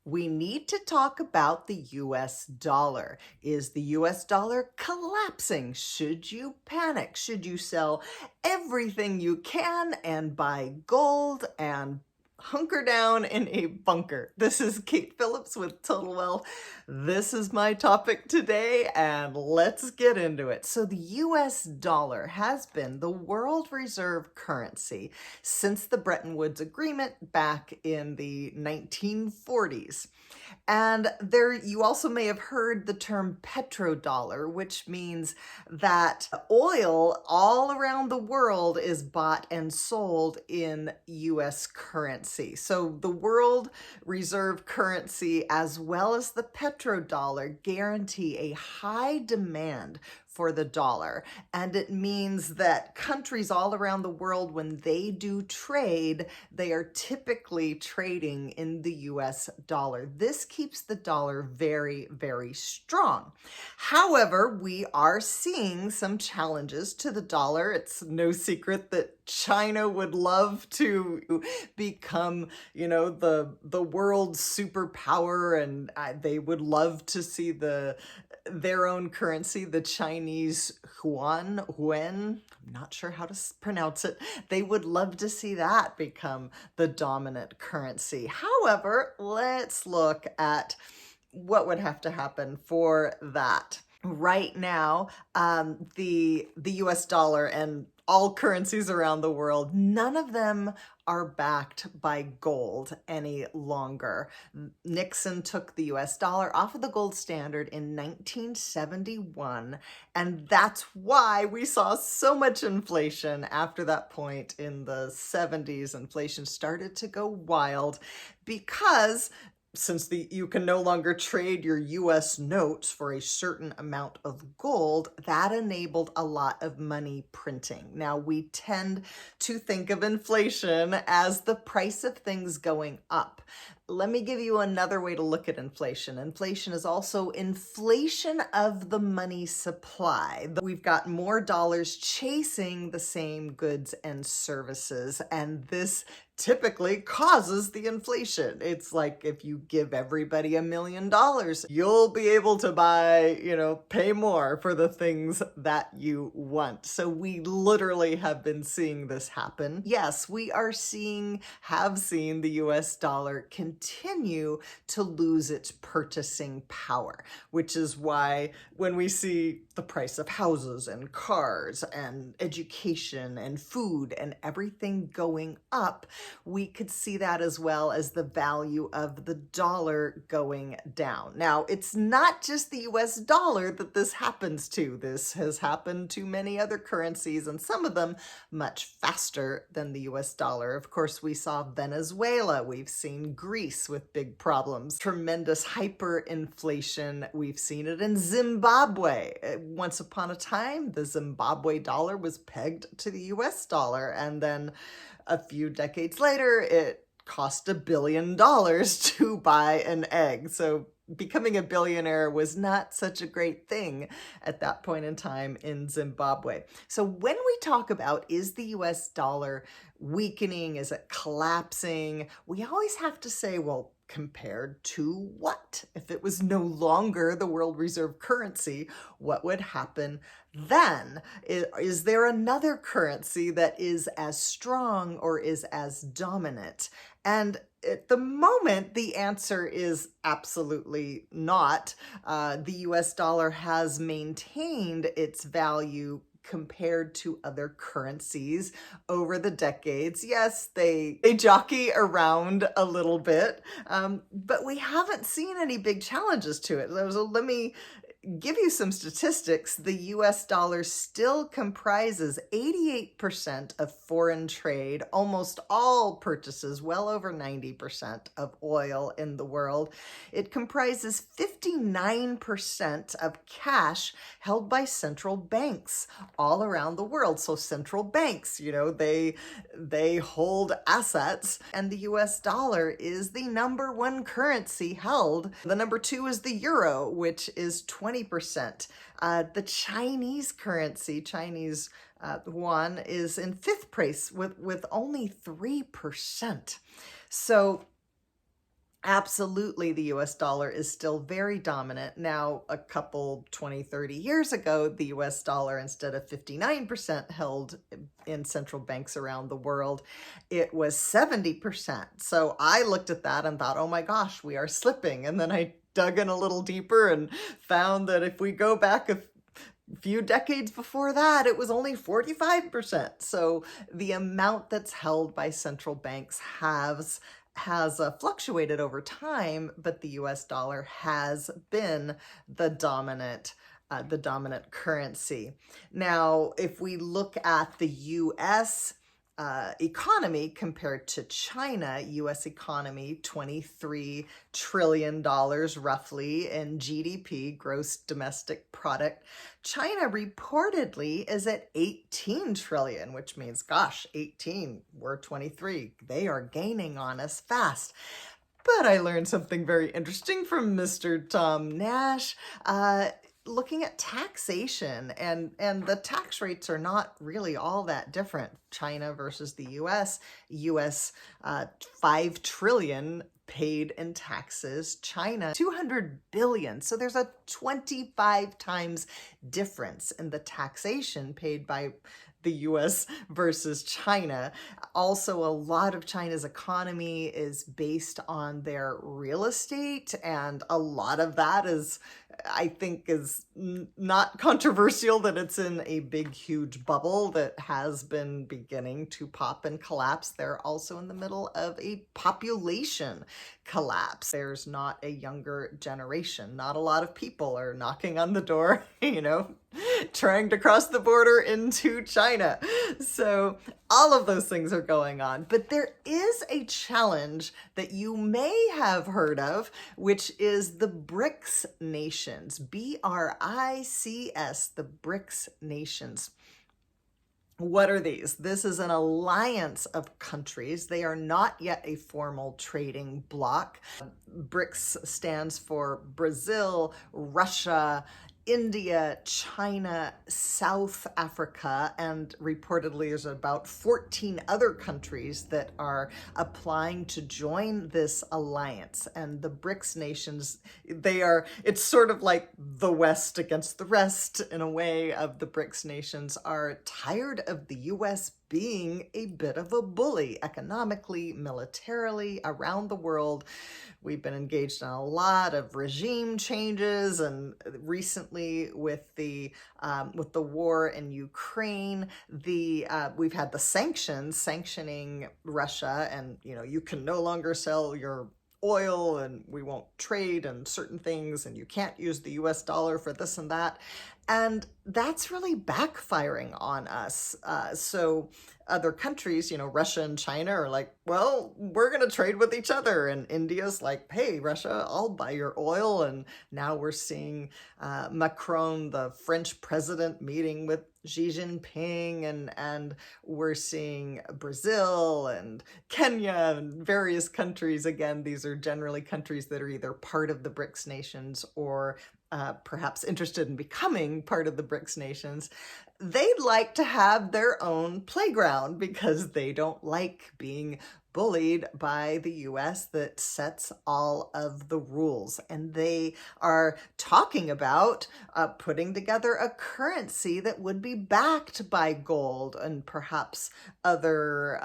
We need to talk about the US dollar. Is the US dollar collapsing? Should you panic? Should you sell everything you can and buy gold and hunker down in a bunker? This is Kate Phillips with Total Wealth. This is my topic today, and let's get into it. So the US dollar has been the world reserve currency since the Bretton Woods Agreement back in the 1940s. And there, you also may have heard the term petrodollar, which means that oil all around the world is bought and sold in US currency. So the world reserve currency, as well as the petrodollar, guarantee a high demand for the dollar. And it means that countries all around the world, when they do trade, they are typically trading in the US dollar. This keeps the dollar very, very strong. However, we are seeing some challenges to the dollar. It's no secret that China would love to become, the world superpower, and they would love to see their own currency, the Chinese yuan, I'm not sure how to pronounce it. They would love to see that become the dominant currency. However, let's look at what would have to happen for that. Right now, the US dollar and all currencies around the world, none of them are backed by gold any longer. Nixon took the US dollar off of the gold standard in 1971, and that's why we saw so much inflation after that point in the 70s. Inflation started to go wild because since you can no longer trade your US notes for a certain amount of gold, that enabled a lot of money printing. Now, we tend to think of inflation as the price of things going up. Let me give you another way to look at inflation. Inflation is also inflation of the money supply. We've got more dollars chasing the same goods and services, and this typically causes the inflation. It's like if you give everybody $1 million, you'll be able to buy, pay more for the things that you want. So we literally have been seeing this happen. Yes, we have seen the US dollar continue to lose its purchasing power, which is why when we see the price of houses and cars and education and food and everything going up, we could see that as well as the value of the dollar going down. Now, it's not just the US dollar that this happens to. This has happened to many other currencies, and some of them much faster than the US dollar. Of course, we saw Venezuela. We've seen Greece with big problems, tremendous hyperinflation. We've seen it in Zimbabwe. Once upon a time, the Zimbabwe dollar was pegged to the US dollar, and then a few decades later, it cost $1 billion to buy an egg. So becoming a billionaire was not such a great thing at that point in time in Zimbabwe. So when we talk about, is the US dollar weakening? Is it collapsing? We always have to say, well, compared to what? If it was no longer the world reserve currency, what would happen then? Is there another currency that is as strong or is as dominant? And at the moment, the answer is absolutely not. The US dollar has maintained its value compared to other currencies over the decades. Yes, they jockey around a little bit, but we haven't seen any big challenges to it. So let me give you some statistics. The US dollar still comprises 88% of foreign trade, almost all purchases, well over 90% of oil in the world. It comprises 59% of cash held by central banks all around the world. So central banks, they hold assets, and the US dollar is the number one currency held. The number two is the euro, which is 20%. The Chinese currency, Chinese yuan, is in fifth place with only 3%. So Absolutely, the US dollar is still very dominant. Now, a couple 20, 30 years ago, the US dollar, instead of 59% held in central banks around the world, it was 70%. So I looked at that and thought, oh my gosh, we are slipping. And then I dug in a little deeper and found that if we go back a few decades before that, it was only 45%. So the amount that's held by central banks has fluctuated over time, but the US dollar has been the dominant currency. Now, if we look at the US economy compared to China, US economy, $23 trillion roughly in GDP, gross domestic product. China reportedly is at 18 trillion, which means, gosh, 18, we're 23. They are gaining on us fast. But I learned something very interesting from Mr. Tom Nash. Looking at taxation, and the tax rates are not really all that different. China versus the US, 5 trillion paid in taxes, China 200 billion. So there's a 25 times difference in the taxation paid by the US versus China. Also, a lot of China's economy is based on their real estate, and a lot of that is, I think, is not controversial that it's in a big, huge bubble that has been beginning to pop and collapse. They're also in the middle of a population collapse. There's not a younger generation. Not a lot of people are knocking on the door, trying to cross the border into China. So all of those things are going on. But there is a challenge that you may have heard of, which is the BRICS nations, BRICS, the BRICS nations. What are these? This is an alliance of countries. They are not yet a formal trading bloc. BRICS stands for Brazil, Russia, India, China, South Africa, and reportedly there's about 14 other countries that are applying to join this alliance. And the BRICS nations, it's sort of like the West against the rest in a way. Of the BRICS nations are tired of the US being a bit of a bully economically, militarily, around the world. We've been engaged in a lot of regime changes, and recently with the war in Ukraine, we've had the sanctioning Russia, and you can no longer sell your oil, and we won't trade and certain things, and you can't use the US dollar for this and that. And that's really backfiring on us. So other countries, Russia and China are like, well, we're going to trade with each other. And India's like, hey, Russia, I'll buy your oil. And now we're seeing Macron, the French president, meeting with Xi Jinping, and we're seeing Brazil and Kenya and various countries. Again, these are generally countries that are either part of the BRICS nations or perhaps interested in becoming part of the BRICS nations. They'd like to have their own playground because they don't like being bullied by the US that sets all of the rules. And they are talking about putting together a currency that would be backed by gold and perhaps other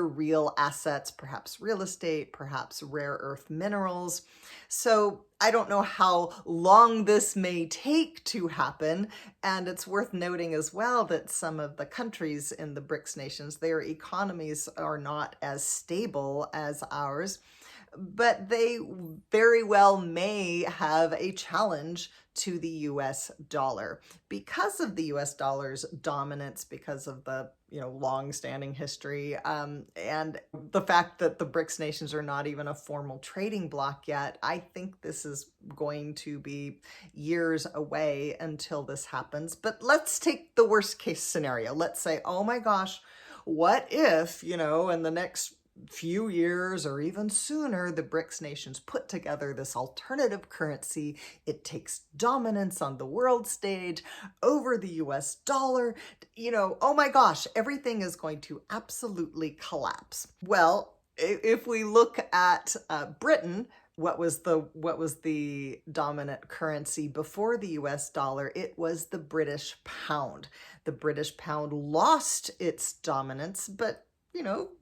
real assets, perhaps real estate, perhaps rare earth minerals. So I don't know how long this may take to happen. And it's worth noting as well that some of the countries in the BRICS nations, their economies are not as stable as ours, but they very well may have a challenge to the US dollar because of the US dollar's dominance, because of the long-standing history, and the fact that the BRICS nations are not even a formal trading bloc yet. I think this is going to be years away until this happens. But let's take the worst case scenario. Let's say, oh my gosh, what if, in the next few years or even sooner, the BRICS nations put together this alternative currency. It takes dominance on the world stage over the US dollar. Oh my gosh, everything is going to absolutely collapse. Well, if we look at Britain, what was the dominant currency before the US dollar? It was the British pound. The British pound lost its dominance, but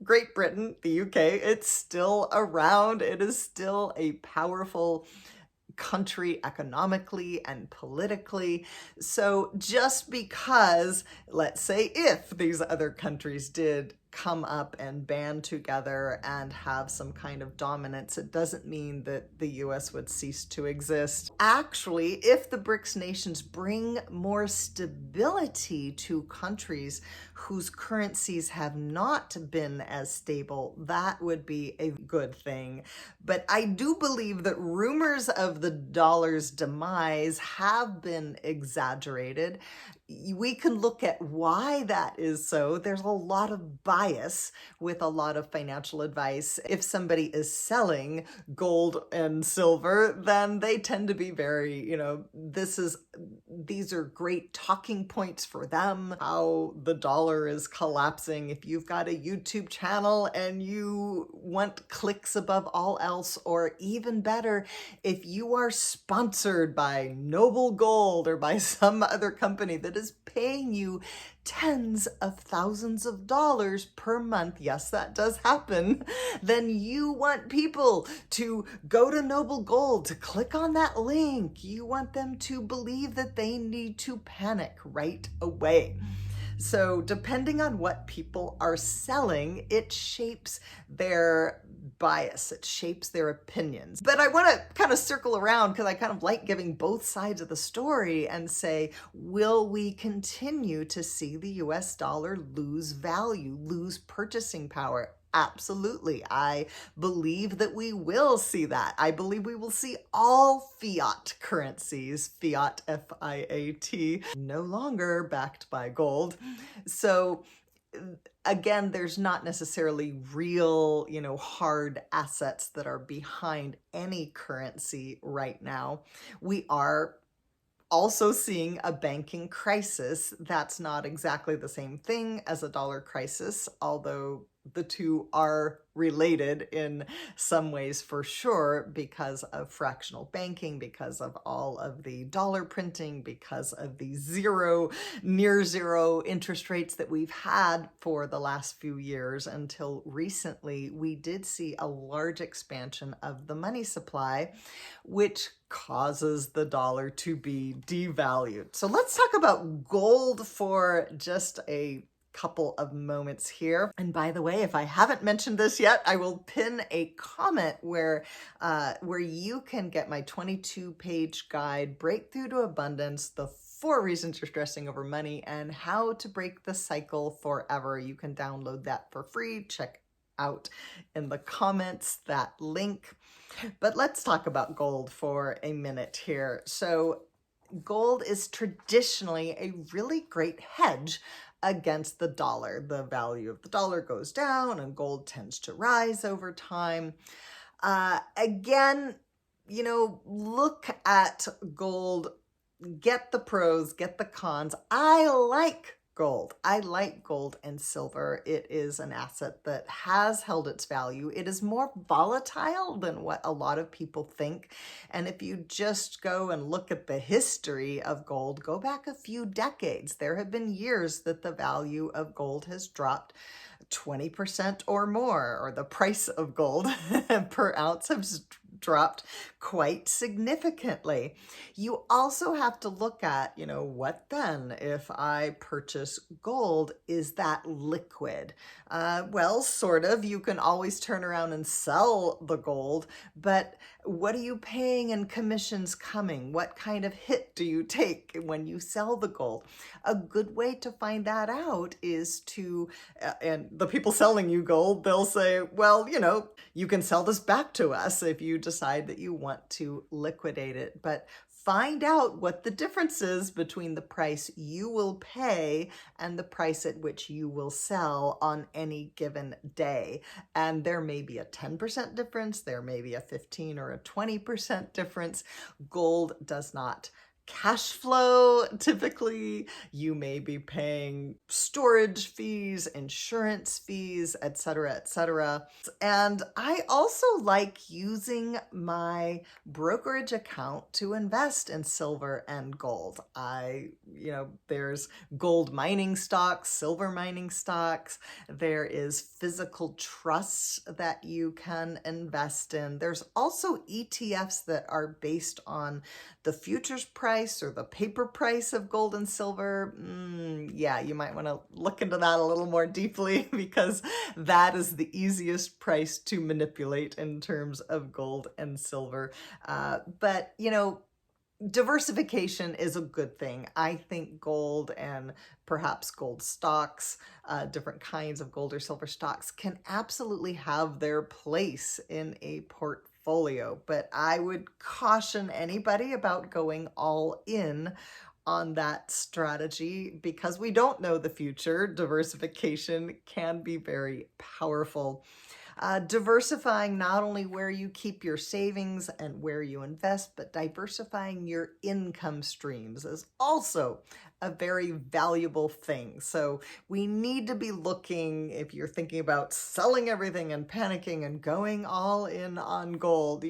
Great Britain, the UK, it's still around. It is still a powerful country economically and politically. So just because, let's say, if these other countries did come up and band together and have some kind of dominance, it doesn't mean that the US would cease to exist. Actually, if the BRICS nations bring more stability to countries whose currencies have not been as stable, that would be a good thing. But I do believe that rumors of the dollar's demise have been exaggerated. We can look at why that is so. There's a lot of bias with a lot of financial advice. If somebody is selling gold and silver, then they tend to be very, these are great talking points for them, how the dollar is collapsing. If you've got a YouTube channel and you want clicks above all else, or even better, if you are sponsored by Noble Gold or by some other company that is paying you tens of thousands of dollars per month, yes, that does happen, then you want people to go to Noble Gold, to click on that link. You want them to believe that they need to panic right away. So depending on what people are selling, it shapes their bias, it shapes their opinions. But I want to kind of circle around, because I kind of like giving both sides of the story, and say, will we continue to see the US dollar lose value, lose purchasing power? Absolutely. I believe that we will see that. I believe we will see all fiat currencies, fiat, F-I-A-T, no longer backed by gold. So again, there's not necessarily real, hard assets that are behind any currency right now. We are also seeing a banking crisis. That's not exactly the same thing as a dollar crisis, although the two are related in some ways for sure, because of fractional banking, because of all of the dollar printing, because of the near zero interest rates that we've had for the last few years. Until recently, we did see a large expansion of the money supply, which causes the dollar to be devalued. So let's talk about gold for just a couple of moments here. And by the way, if I haven't mentioned this yet, I will pin a comment where you can get my 22-page guide, Breakthrough to Abundance, the 4 reasons you're stressing over money and how to break the cycle forever. You can download that for free. Check out in the comments that link. But let's talk about gold for a minute here. So gold is traditionally a really great hedge against the dollar. The value of the dollar goes down and gold tends to rise over time. Again, look at gold, get the pros, get the cons. I like gold. I like gold and silver. It is an asset that has held its value. It is more volatile than what a lot of people think. And if you just go and look at the history of gold, go back a few decades, there have been years that the value of gold has dropped 20% or more, or the price of gold per ounce has dropped quite significantly. You also have to look at, what then if I purchase gold? Is that liquid? Well, sort of. You can always turn around and sell the gold, but what are you paying in commissions coming? What kind of hit do you take when you sell the gold? A good way to find that out is to, and the people selling you gold, they'll say, well, you can sell this back to us if you decide that you want to liquidate it. But find out what the difference is between the price you will pay and the price at which you will sell on any given day. And there may be a 10% difference, there may be a 15 or a 20% difference. Gold does not cash flow. Typically, you may be paying storage fees, insurance fees, etc., etc. And I also like using my brokerage account to invest in silver and gold. There's gold mining stocks, silver mining stocks. There is physical trusts that you can invest in. There's also ETFs that are based on the futures price or the paper price of gold and silver. Yeah, you might want to look into that a little more deeply because that is the easiest price to manipulate in terms of gold and silver. But diversification is a good thing. I think gold and perhaps gold stocks, different kinds of gold or silver stocks can absolutely have their place in a portfolio, but I would caution anybody about going all in on that strategy because we don't know the future. Diversification can be very powerful. Diversifying not only where you keep your savings and where you invest, but diversifying your income streams is also a very valuable thing. So we need to be looking, if you're thinking about selling everything and panicking and going all in on gold,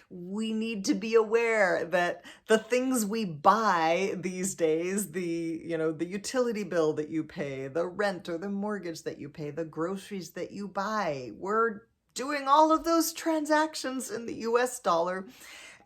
we need to be aware that the things we buy these days, the utility bill that you pay, the rent or the mortgage that you pay, the groceries that you buy, we're doing all of those transactions in the US dollar.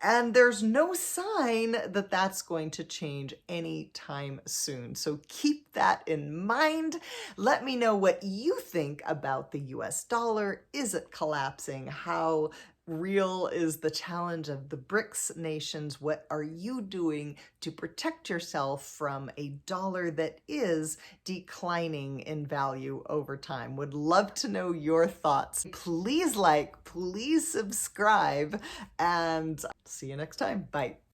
And there's no sign that that's going to change anytime soon. So keep that in mind. Let me know what you think about the US dollar. Is it collapsing? How real is the challenge of the BRICS nations? What are you doing to protect yourself from a dollar that is declining in value over time? Would love to know your thoughts. Please like, please subscribe, and see you next time. Bye.